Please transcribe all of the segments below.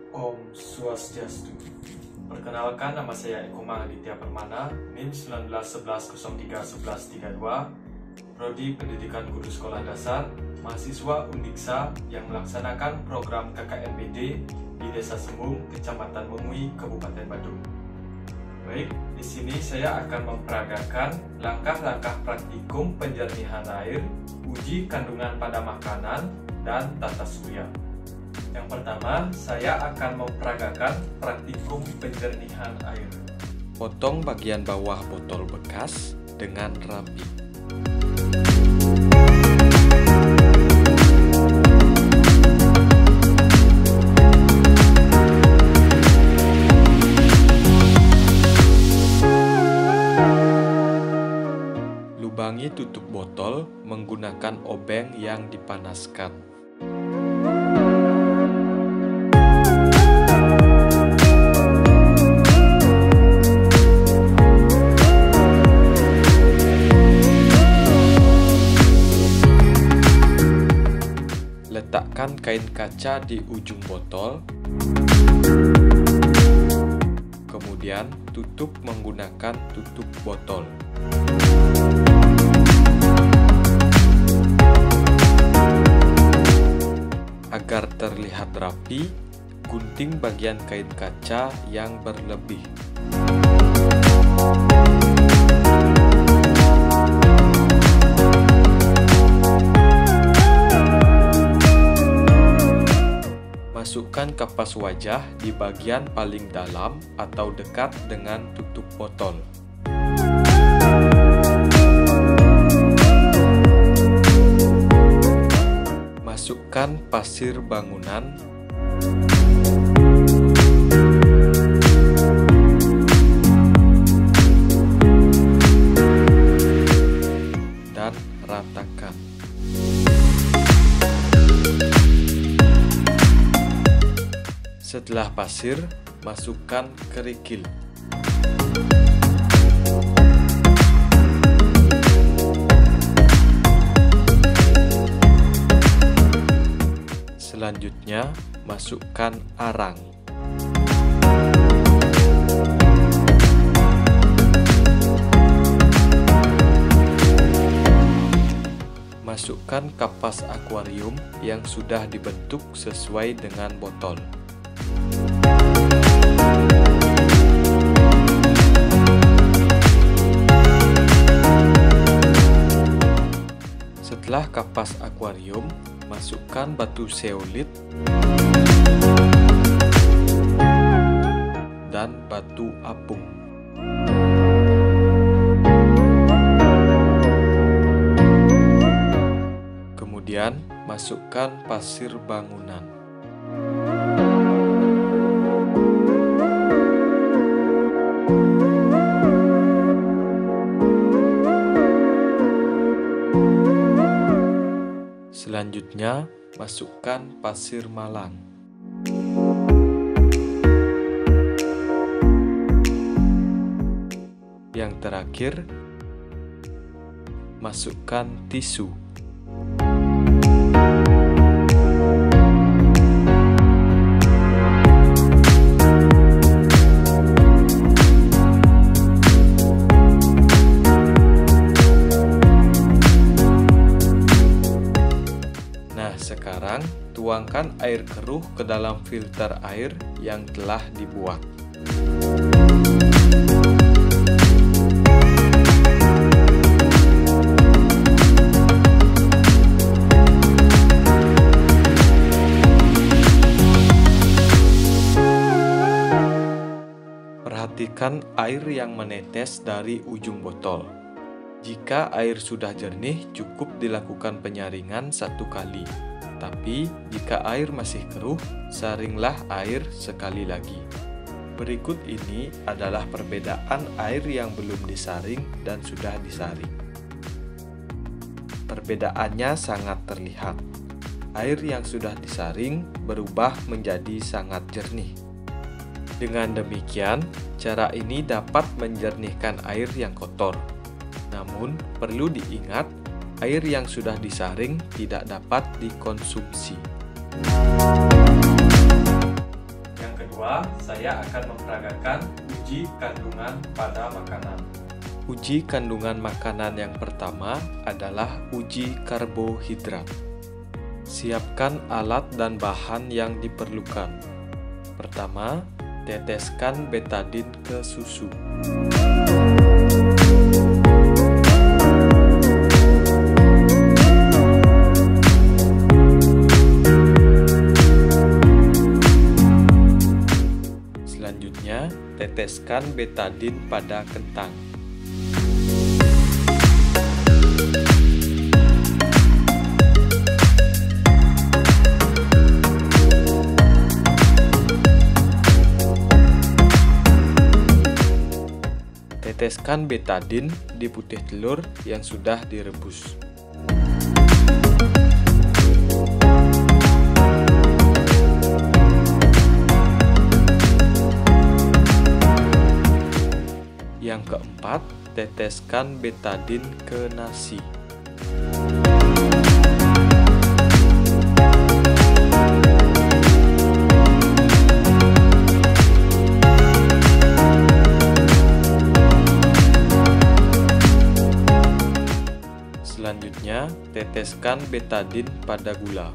Om Swastiastu. Perkenalkan, nama saya Eko Mahaditya Permana, NIM 1911031132, Prodi Pendidikan Guru Sekolah Dasar, mahasiswa Undiksa yang melaksanakan program KKNBD di Desa Sembung, Kecamatan Memui, Kabupaten Badung. Baik, di sini saya akan memperagakan langkah-langkah praktikum penjernihan air, uji kandungan pada makanan, dan tata surya. Yang pertama, saya akan memperagakan praktikum penjernihan air. Potong bagian bawah botol bekas dengan rapi. Lubangi tutup botol menggunakan obeng yang dipanaskan. Letakkan kain kaca di ujung botol, kemudian tutup menggunakan tutup botol. Agar terlihat rapi, gunting bagian kain kaca yang berlebih. Masukkan kapas wajah di bagian paling dalam atau dekat dengan tutup botol. Masukkan pasir bangunan, dan ratakan. Setelah pasir, masukkan kerikil. Selanjutnya, masukkan arang. Masukkan kapas akuarium yang sudah dibentuk sesuai dengan botol. Setelah kapas akuarium, masukkan batu zeolit dan batu apung. Kemudian, masukkan pasir bangunan. Selanjutnya, masukkan pasir malang. Yang terakhir, masukkan tisu. Sekarang, tuangkan air keruh ke dalam filter air yang telah dibuat. Perhatikan air yang menetes dari ujung botol. Jika air sudah jernih, cukup dilakukan penyaringan 1 kali. Tapi, jika air masih keruh, saringlah air sekali lagi. Berikut ini adalah perbedaan air yang belum disaring dan sudah disaring. Perbedaannya sangat terlihat. Air yang sudah disaring berubah menjadi sangat jernih. Dengan demikian, cara ini dapat menjernihkan air yang kotor. Namun, perlu diingat, air yang sudah disaring tidak dapat dikonsumsi. Yang saya akan memperagakan uji kandungan pada makanan. Uji kandungan makanan yang pertama adalah uji karbohidrat. Siapkan alat dan bahan yang diperlukan. Pertama, teteskan betadin ke susu. Selanjutnya, teteskan betadin pada kentang. Teteskan betadin di putih telur yang sudah direbus. Yang keempat, teteskan betadin ke nasi. Selanjutnya, teteskan betadin pada gula.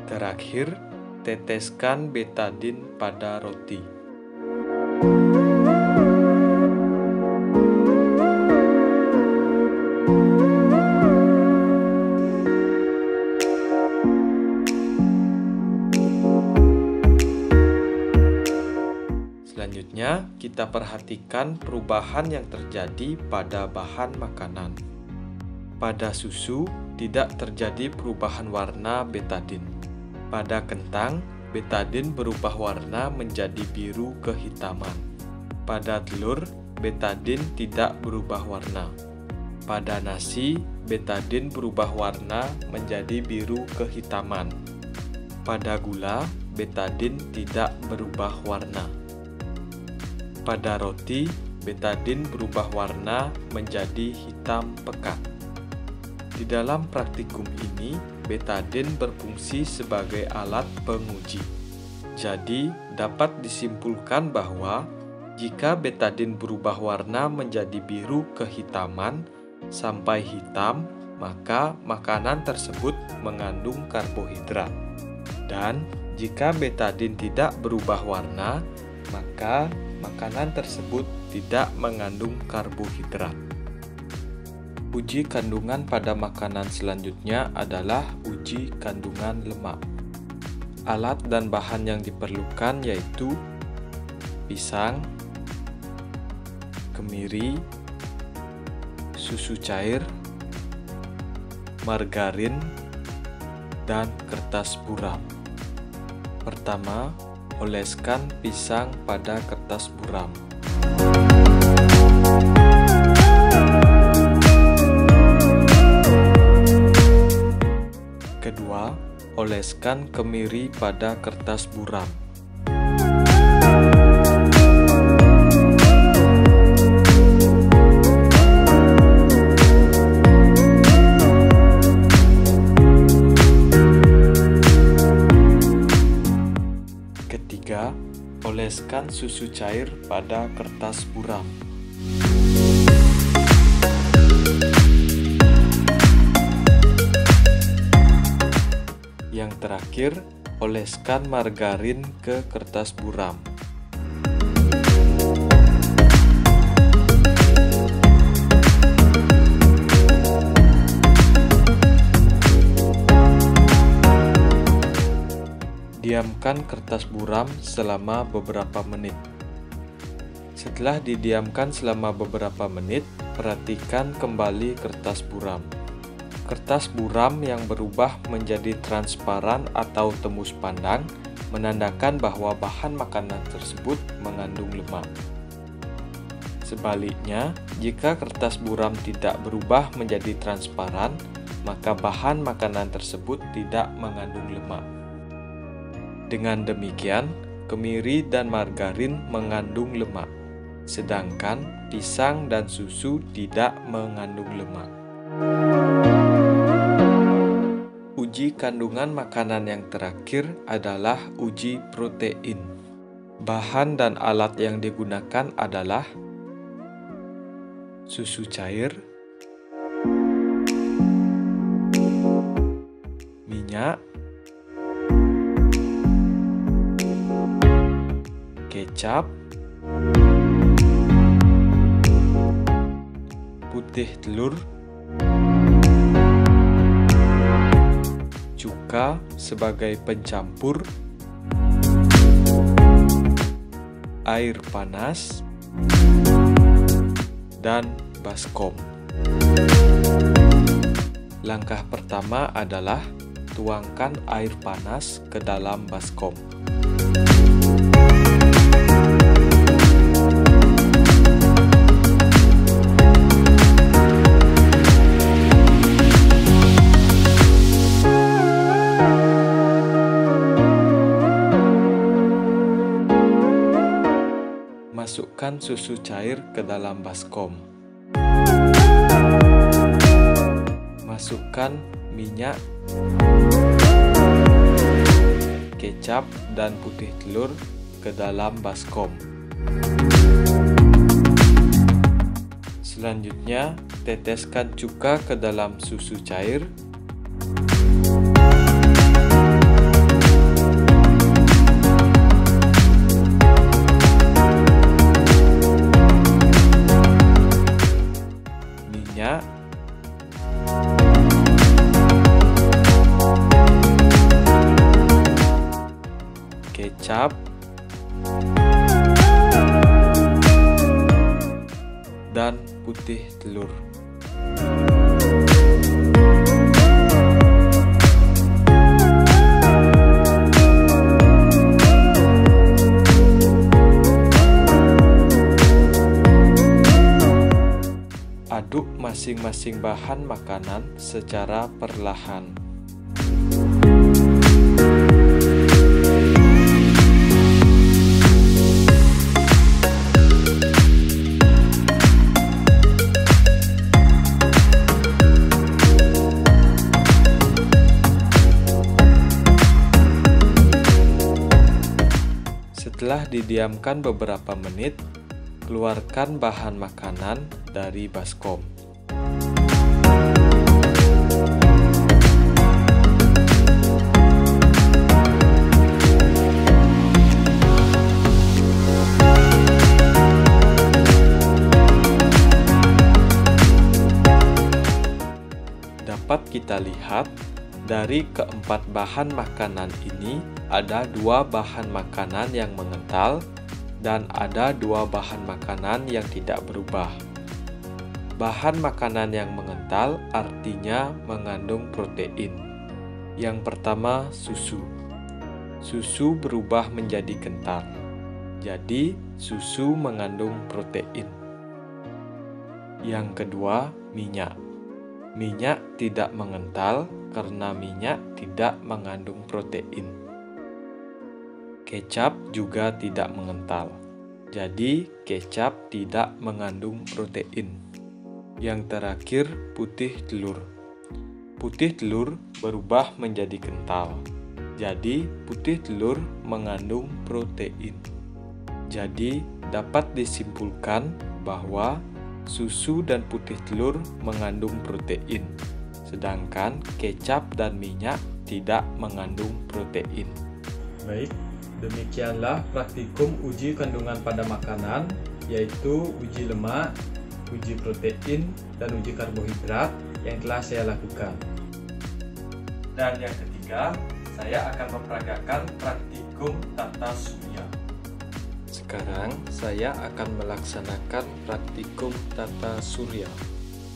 Terakhir, teteskan betadin pada roti. Selanjutnya, kita perhatikan perubahan yang terjadi pada bahan makanan. Pada susu, tidak terjadi perubahan warna betadin. Pada kentang, betadin berubah warna menjadi biru kehitaman. Pada telur, betadin tidak berubah warna. Pada nasi, betadin berubah warna menjadi biru kehitaman. Pada gula, betadin tidak berubah warna. Pada roti, betadin berubah warna menjadi hitam pekat. Di dalam praktikum ini, betadin berfungsi sebagai alat penguji. Jadi, dapat disimpulkan bahwa jika betadin berubah warna menjadi biru kehitaman sampai hitam, maka makanan tersebut mengandung karbohidrat. Dan jika betadin tidak berubah warna, maka makanan tersebut tidak mengandung karbohidrat. Uji kandungan pada makanan selanjutnya adalah uji kandungan lemak. Alat dan bahan yang diperlukan yaitu pisang, kemiri, susu cair, margarin, dan kertas buram. Pertama, oleskan pisang pada kertas buram. Kedua, oleskan kemiri pada kertas buram. Ketiga, oleskan susu cair pada kertas buram. Yang terakhir, oleskan margarin ke kertas buram. Diamkan kertas buram selama beberapa menit. Setelah didiamkan selama beberapa menit, perhatikan kembali kertas buram. Kertas buram yang berubah menjadi transparan atau tembus pandang menandakan bahwa bahan makanan tersebut mengandung lemak. Sebaliknya, jika kertas buram tidak berubah menjadi transparan, maka bahan makanan tersebut tidak mengandung lemak. Dengan demikian, kemiri dan margarin mengandung lemak, sedangkan pisang dan susu tidak mengandung lemak. Uji kandungan makanan yang terakhir adalah uji protein. Bahan dan alat yang digunakan adalah susu cair, minyak, kecap, putih telur, cuka sebagai pencampur, air panas, dan baskom. Langkah pertama adalah tuangkan air panas ke dalam baskom. Masukkan susu cair ke dalam baskom. Masukkan minyak, kecap, dan putih telur ke dalam baskom. Selanjutnya, teteskan cuka ke dalam susu cair. Minyak, kecap, dan putih telur. Aduk masing-masing bahan makanan secara perlahan. Setelah didiamkan beberapa menit, keluarkan bahan makanan dari baskom. Dapat kita lihat, dari keempat bahan makanan ini ada 2 bahan makanan yang mengental dan ada 2 bahan makanan yang tidak berubah. Bahan makanan yang mengental artinya mengandung protein. Yang pertama, susu. Susu berubah menjadi kental. Jadi, susu mengandung protein. Yang kedua, minyak. Minyak tidak mengental karena minyak tidak mengandung protein. Kecap juga tidak mengental. Jadi, kecap tidak mengandung protein. Yang terakhir, putih telur. Putih telur berubah menjadi kental. Jadi, putih telur mengandung protein. Jadi, dapat disimpulkan bahwa susu dan putih telur mengandung protein, sedangkan kecap dan minyak tidak mengandung protein. Baik, demikianlah praktikum uji kandungan pada makanan, yaitu uji lemak, uji protein, dan uji karbohidrat yang telah saya lakukan. Dan yang ketiga, saya akan memperagakan praktikum tata surya. Sekarang saya akan melaksanakan praktikum tata surya.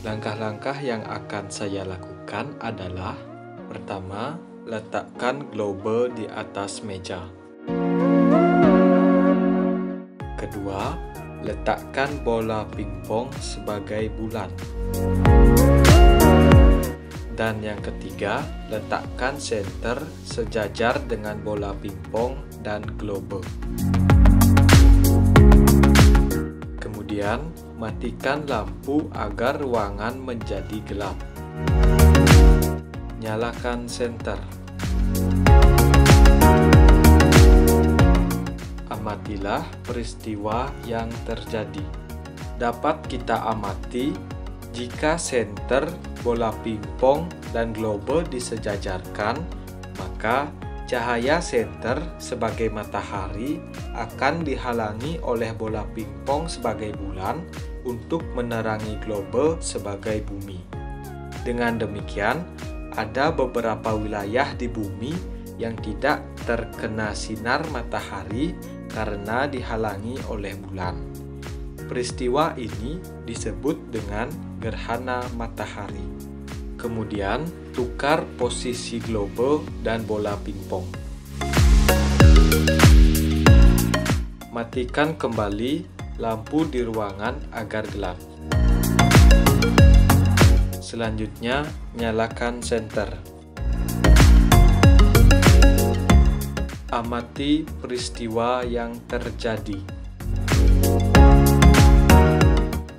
Langkah-langkah yang akan saya lakukan adalah: pertama, letakkan globe di atas meja. Kedua, letakkan bola pingpong sebagai bulan. Dan yang ketiga, letakkan senter sejajar dengan bola pingpong dan globe. Kemudian, matikan lampu agar ruangan menjadi gelap. Nyalakan senter. Amatilah peristiwa yang terjadi. Dapat kita amati jika senter, bola pingpong, dan globe disejajarkan, maka cahaya senter sebagai matahari akan dihalangi oleh bola pingpong sebagai bulan untuk menerangi globe sebagai bumi. Dengan demikian, ada beberapa wilayah di bumi yang tidak terkena sinar matahari karena dihalangi oleh bulan. Peristiwa ini disebut dengan gerhana matahari. Kemudian, tukar posisi globe dan bola pingpong. Matikan kembali lampu di ruangan agar gelap. Selanjutnya, nyalakan senter. Amati peristiwa yang terjadi.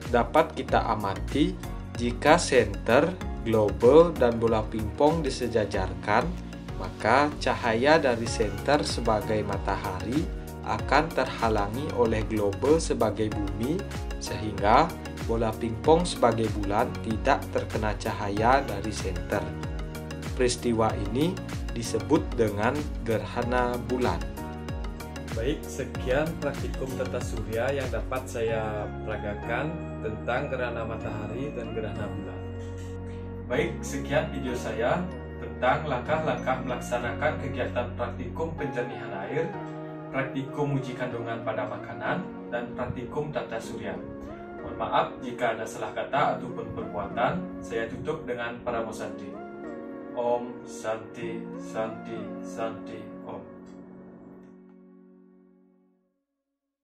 Dapat kita amati jika senter, globe, dan bola pingpong disejajarkan, maka cahaya dari senter sebagai matahari akan terhalangi oleh globe sebagai bumi, sehingga bola pingpong sebagai bulan tidak terkena cahaya dari senter. Peristiwa ini disebut dengan gerhana bulan. Baik, sekian praktikum tata surya yang dapat saya peragakan tentang gerhana matahari dan gerhana bulan. Baik, sekian video saya tentang langkah-langkah melaksanakan kegiatan praktikum penjernihan air, praktikum uji kandungan pada makanan, dan praktikum tata surya. Mohon maaf jika ada salah kata ataupun perbuatan. Saya tutup dengan Paramo Santi. Om Santi Santi Santi.